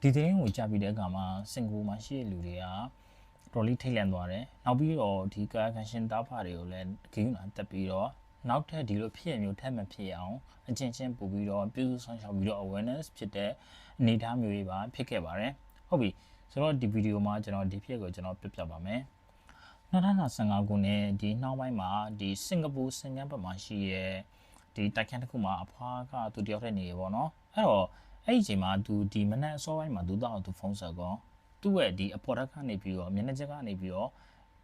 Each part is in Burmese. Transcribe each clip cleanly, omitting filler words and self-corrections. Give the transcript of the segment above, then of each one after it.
ဒီသတင်းကိုကြားပြီးတဲ့အခါမှာစင်ကာပူမှာရှိတဲ့လူတွေကတော်လေးထိတ်လန့်သွားတယ်။နောက်ပြီးတော့ဒီကာယကံရှင်သားဖတွေကိုလည်းဂိမ်းလာတက်ပြီးတော့နောက်ထပ်ဒီလိုဖြစ်ရမျိုးထပ်မဖြစ်အောင်အချင်းချင်းပို့ပြီးတော့ပြုစုဆောင်ရှောက်ပြီးတော့ awareness ဖြစ်တဲ့အနေအထားမျိုးတွေပါဖြစ်ခဲ့ပါတယ်။ဟုတ်ပြီ။ဆိုတော့ဒီဗီဒီယိုမှာကျွန်တော်ဒီဖြစ်ကိုကျွန်တော်ပြပြပါမယ်။2015ခုနှစ်ဒီနှောင်းပိုင်းမှာဒီစင်ကာပူစင်ကျန်းဘက်မှာရှိရဲ့ဒီတိုက်ခန်းတစ်ခုမှာအဖွားကသူတယောက်တည်းနေရပေါ့နော်။အဲ့တော့အဲ့ဒီအချိန်မှာသူဒီမနက်အစောပိုင်းမှာသူတော့သူဖုန်းဆက်ကောသူ့ရဲ့ဒီအပေါ်တက်ကနေပြီးတော့မျက်နှာချက်ကနေပြီးတော့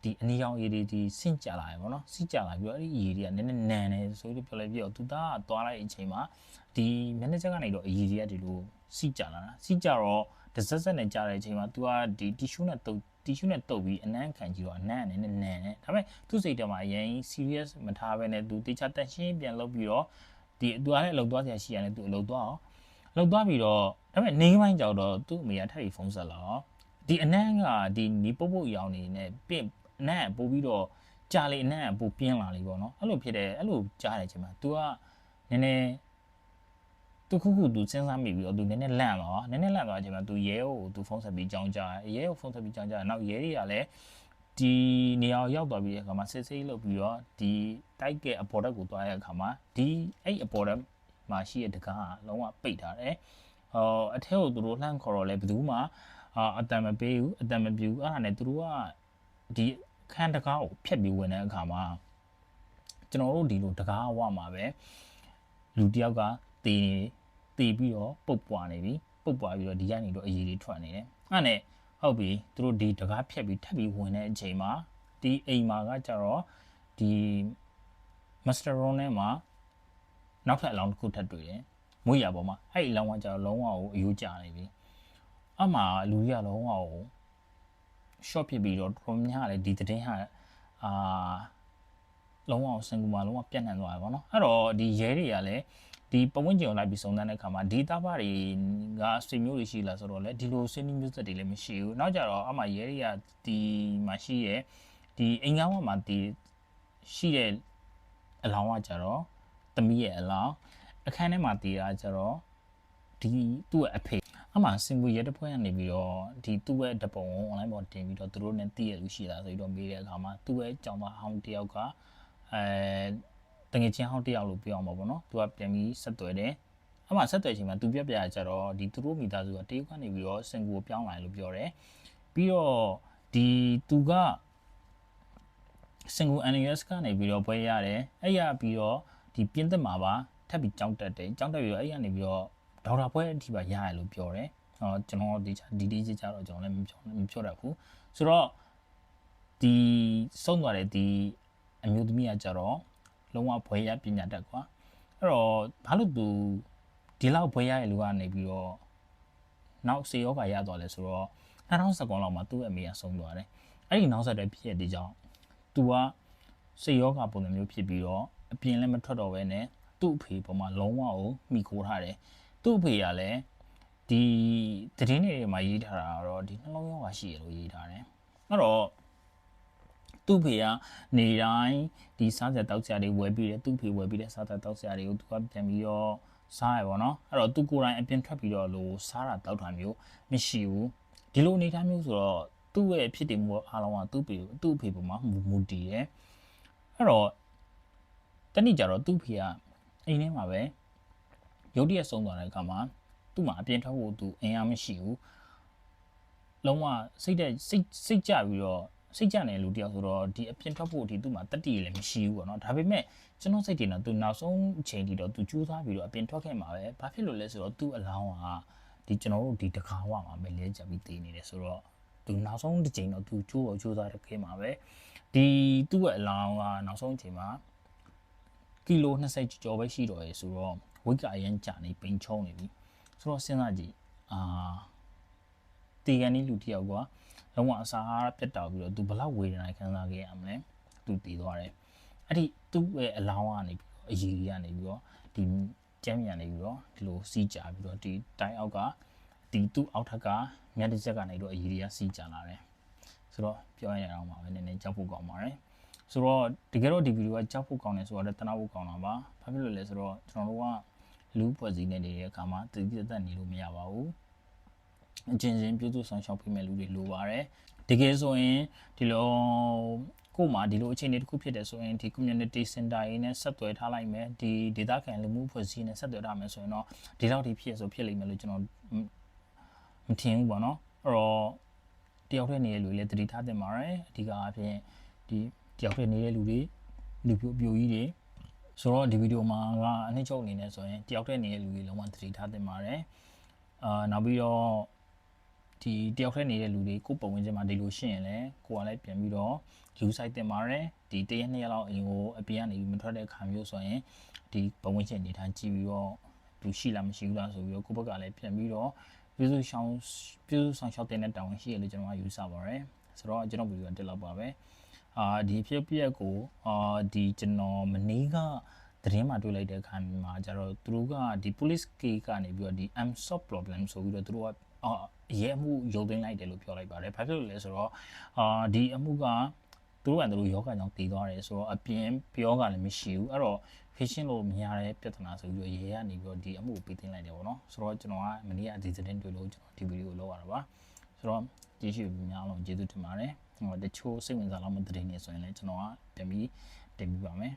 ဒီအနီရောင်ရည်တွေဒီဆင့်ကြလာရပေါ့နော်စီးကြလာပြီးတော့အဲ့ဒီရည်တွေကနည်းနည်းနန်နေဆိုပြီးပြောလိုက်ပြီးတော့သူသားကသွားလိုက်အချိန်မှာဒီမျက်နှာချက်ကနေတော့အရည်တွေကဒီလိုစီးကြလာတာစီးကြတော့တစ်စက်စက်နဲ့ကြားတဲ့အချိန်မှာသူကဒီတီရှူးနဲ့တုပ်ပြီးအနမ်းခံကြည့်တော့အနမ်းအနေနဲ့နန်နေဒါပေမဲ့သူ့စိတ်ထဲမှာအရင် serious မထားဘဲနဲ့သူတေချာတက်ရှင်းပြန်လုပ်ပြီးတော့ဒီသူကလည်းအလုပ်သွားစရာရှိရတယ်သူအလုပ်သွားအောင်လောက်သွားပြီးတော့ဒါပေမဲ့နေပိုင်းကြောက်တော့သူ့အမေကထပ်ပြီးဖုန်းဆက်လာတော့ဒီအနမ်းကဒီနီပုတ်ပုတ်ရောင်နေနဲ့ပြင့်အနမ်းပို့ပြီးတော့ကြာလေအနမ်းပို့ပြင်းလာလေပေါ့နော်အဲ့လိုဖြစ်တယ်အဲ့လိုကြားတဲ့အချိန်မှာ तू ကနည်းနည်းသူခုသူစဉ်းစားမိပြီးတော့ तू နည်းနည်းလန့်သွားအချိန်မှာ तू ရဲကို तू ဖုန်းဆက်ပြီးကြောင်းကြားရဲကိုဖုန်းဆက်ပြီးကြောင်းကြားနောက်ရဲတွေကလည်းဒီနေရာရောက်သွားပြီးတဲ့အခါမှာစစ်ဆေးလုပ်ပြီးတော့ဒီတိုက်ကအပေါ်တက်ကိုသွားတဲ့အခါမှာဒီအဲ့အပေါ်တက်မှာရှိတဲ့တကားကလုံးဝပိတ်ထားတယ်အထက်ကိုသူတို့လှမ်းခေါ်တော့လဲဘယ်သူမှအတန်မပေးဘူးအတန်မပြူအဲ့ဒါနဲ့သူတို့ကဒီခန်းတကားကိုဖျက်ပြီးဝင်တဲ့အခါမှာကျွန်တော်တို့ဒီလိုတကားဝမှာပဲလူတယောက်ကတေပြီးတော့ပုတ်ပွားနေပြီပုတ်ပွားပြီးတော့ဒီကနေတော့အရည်တွေထွက်နေတယ်အဲ့နဲ့ဟုတ်ပြီသူတို့ဒီတကားဖျက်ပြီးထပ်ပြီးဝင်တဲ့အချိန်မှာဒီအိမ်မှာကကြတော့ဒီမစတာရွန်ထဲမှာနောက်ထပ်အလောင်းတစ်ခုထပ်တွေ့တယ်မွေးရပေါ်မှာအဲ့ဒီအလောင်းကကျတော့လုံးဝကိုအယိုးကျနေပြီအမှလူကြီးကလုံးဝကို short ဖြစ်ပြီးတော့တော်များလည်းဒီသတင်းဟာလုံးဝစင်ကူမှာလုံးဝပြန့်နှံ့သွားတယ်ပေါ့နော်အဲ့တော့ဒီရဲတွေကလည်းဒီပဝန်းကျင်ကိုလိုက်ပြီးစုံစမ်းတဲ့အခါမှာဒီသားဖတွေကဆွေမျိုးတွေရှိလားဆိုတော့လေဒီလိုဆွေမျိုးမျိုးဆက်တွေလည်းမရှိဘူးနောက်ကြတော့အမှရဲတွေကဒီမှာရှိရဲ့ဒီအိမ်ကောင်းမှာဒီရှိတဲ့အလောင်းကကြတော့သမီးရဲ့အလောင်းအခန်းထဲမှာတည်တာကြတော့ဒီသူ့ရဲ့အဖေအမှစင်ကူရဲတပွဲကနေပြီးတော့ဒီသူ့ရဲ့တပုံ online ပေါ်တင်ပြီးတော့သူတို့နဲ့တည်ရလူရှိလားဆိုပြီးတော့မေးတဲ့အခါမှာသူ့ရဲ့ကြောင်သားဟောင်းတယောက်ကတငယ်ချင်းဟောင်းတယောက်လို့ပြောအောင်ပါပေါ့နော်သူကပြန်ပြီးဆက်သွယ်တယ်အမှဆက်သွယ်ချိန်မှာသူပြပြကြတော့ဒီသူတို့မိသားစုကတရုတ်ကနေပြီးတော့စင်ကူကိုပြောင်းလာလို့ပြောတယ်ပြီးတော့ဒီသူကစင်ကူ NUS ကနေပြီးတော့ပွဲရတယ်အဲ့ရပြီးတော့ဒီပြင်းသက်မှာပါထပ်ပြီးကြောင်းတက်တယ်ကြောင်းတက်ပြီးတော့အဲ့ရနေပြီးတော့ဒေါက်တာပွဲအထိပါရရလို့ပြောတယ်ကျွန်တော်ဒီကြတော့ကျွန်တော်လည်းမပြောတတ်ဘူးဆိုတော့ဒီစုံသွားတယ်ဒီအမျိုးသမီးကကြတော့လုံးဝဘွဲရပညာတတ်ကွာအဲ့တော့ဘာလို့သူဒီလောက်ဘွဲရရဲ့လူကနေပြီးတော့နောက်စေယောဂါရသွားလဲဆိုတော့2019လောက်မှာသူ့အမေကဆုံးသွားတယ်အဲ့ဒီနောက်ဆက်တွဲဖြစ်တဲ့ကြောင့်သူကစေယောဂါပုံစံမျိုးဖြစ်ပြီးတော့အပြင်လည်းမထွက်တော့ဘဲနဲ့သူ့အဖေပေါ်မှာလုံးဝကိုမိခိုးထားတယ်သူ့အဖေကလည်းဒီသတင်းတွေမှာရေးထားတာတော့ဒီနှလုံးရောဂါရှိရလို့ရေးထားတယ်အဲ့တော့သူ့ဖေကနေတိုင်းဒီစားစရာတောက်စရာတွေဝယ်ပြီးတယ်သူ့ဖေဝယ်ပြီးတဲ့စားစရာတောက်စရာတွေကိုသူကပြန်ပြီးတော့စားရပါတော့အဲ့တော့သူကိုယ်တိုင်အပြင်ထွက်ပြီးတော့လို့စားတာတောက်တာမျိုးမရှိဘူးဒီလိုအနေထားမျိုးဆိုတော့သူ့ရဲ့ဖြစ်တည်မှုအားလုံးကသူ့ဖေပေါ်မှာမူတည်တယ်အဲ့တော့တနေ့ကျတော့သူ့ဖေကအိမ်ထဲမှာပဲရုတ်တရက်ဆုံးသွားတဲ့အခါမှာသူ့မှာအပြင်ထွက်ဖို့သူအင်အားမရှိဘူးလုံးဝစိတ်ကြပြီးတော့စိတ်ကြနေလူတယောက်ဆိုတော့ဒီအပြင်ထွက်ဖို့အထိသူ့မှာတတိလည်းမရှိဘူးပေါ့နော်ဒါပေမဲ့ကျွန်တော်စိတ်တင်တော့သူနောက်ဆုံးအချိန်ထိတော့သူကြိုးစားပြီးတော့အပြင်ထွက်ခဲ့မှာပဲဘာဖြစ်လို့လဲဆိုတော့သူ့အလောင်းကဒီကျွန်တော်တို့ဒီတကားဝမှာပဲလဲကြပြီးတည်နေတယ်ဆိုတော့သူနောက်ဆုံးတစ်ချိန်တော့သူကြိုးစားတဲ့ခဲ့မှာပဲဒီသူ့ရဲ့အလောင်းကနောက်ဆုံးအချိန်မှာကီလို20ကျော်ပဲရှိတော့ရေဆိုတော့ဝိတ်ကအရင်ကြာနေပိန်ချုံနေပြီဆိုတော့စဉ်းစားကြည့်တီကန်နီလူတယောက်ကလုံးဝအစာအားပြတ်တောက်ပြီးတော့သူဘလောက်ဝေဒနာခံစားခဲ့ရမလဲသူတည်သွားတယ်အဲ့ဒီသူ့ရဲ့အလောင်းကနေပြီးတော့အရည်ကနေပြီးတော့ဒီကျမ်းမြန်နေပြီးတော့ဒီလိုစီးကြပြီးတော့ဒီတိုင်းအောက်ကဒီသူ့အောက်ထက်ကမြတ်တစ်ချက်ကနေတော့အရည်စီးကြလာတယ်ဆိုတော့ပြောရအောင်ပါပဲနည်းနည်းကြောက်ဖို့ကောင်းပါတယ်ဆိုတော့တကယ်တော့ဒီဗီဒီယိုကကြောက်ဖို့ကောင်းတယ်ဆိုတော့တနာဖို့ကောင်းတာပါဘာဖြစ်လို့လဲဆိုတော့ကျွန်တော်တို့ကလူဖွဲ့စည်းနေနေတဲ့အခါမှာတည်တည်သက်နေလို့မရပါဘူး အကျဉ်းချင်းပြုစုဆောင်ရှောက်ပေးမဲ့လူတွေလိုပါတယ်တကယ်ဆိုရင်ဒီလိုကိုမှဒီလိုအခြေအနေတစ်ခုဖြစ်တယ်ဆိုရင်ဒီ community center ရင်းနဲ့ဆက်သွယ်ထားလိုက်မယ်ဒီဒေသခံလူမှုဖွဲ့စည်းနဲ့ဆက်သွယ်ထားမယ်ဆိုရင်တော့ဒီလောက်ထိဖြစ်ဆိုဖြစ်လိမ့်မယ်လို့ကျွန်တော်မထင်ဘူးပေါ့နော်အဲ့တော့တယောက်တည်းနေတဲ့လူတွေလည်းတတိထားတင်ပါတယ်အဓိကအဖြစ်ဒီတယောက်တည်းနေတဲ့လူတွေလူပြိုကြီးတွေဆိုတော့ဒီဗီဒီယိုမှာကအနှစ်ချုပ်အနေနဲ့ဆိုရင်တယောက်တည်းနေတဲ့လူတွေလုံးဝတတိထားတင်ပါတယ်နောက်ပြီးတော့ဒီတယောက်တည်းနေတဲ့လူတွေကိုပုံဝင်ချင်းမှာဒီလိုရှိရင်လည်းကိုကလည်းပြန်ပြီးတော့ view site တင်ပါတယ်ဒီတရက်နှစ်ရက်လောက်အရင်ကိုအပြင်ကနေမထွက်တဲ့ခါမျိုးဆိုရင်ဒီပုံဝင်ချင်းအနေထားကြည့်ပြီးတော့သူရှိလားမရှိဘူးလားဆိုပြီးတော့ကိုဘက်ကလည်းပြန်ပြီးတော့ပြုစုဆောင်ရှောက်တဲ့တောင်းရှိရလို့ကျွန်တော်ကယူဆပါတယ်ဆိုတော့ကျွန်တော်ဗီဒီယိုတက်လောက်ပါပဲဒီဖြစ်ပျက်ကိုဒီကျွန်တော်မနေ့ကသတင်းမှာတွေ့လိုက်တဲ့အခါမှာကျတော့သူတို့ကဒီ police case ကနေပြီးတော့ဒီ unsolved problem ဆိုပြီးတော့သူတို့ကအရေးအမှုရုပ်သိမ်းလိုက်တယ်လို့ပြောလိုက်ပါတယ်။ဘာဖြစ်လို့လဲဆိုတော့ဒီအမှုကသူတို့ကသူတို့ယောဂကြောင့်တည်သွားတယ်ဆိုတော့အပြင်ပြောကလည်းမရှိဘူးအဲ့တော့ patient လို့မရတဲ့ပြဿနာဆိုပြီးတော့ရေးကနေပြီးတော့ဒီအမှုကိုပေးသိမ်းလိုက်တယ်ပေါ့နော်ဆိုတော့ကျွန်တော်ကမနေ့ကဒီသတင်းတွေ့လို့ကျွန်တော်ဒီဗီဒီယိုလောက်ရတာပါဆိုတော့ကြည့်ရှုများအောင်ကျေးဇူးတင်ပါတယ်ဟိုတချို့စိတ်ဝင်စားလောက်မသတင်းနေဆိုရင်လည်းကျွန်တော်ကပြန်ပြီးတင်ပြပါမယ်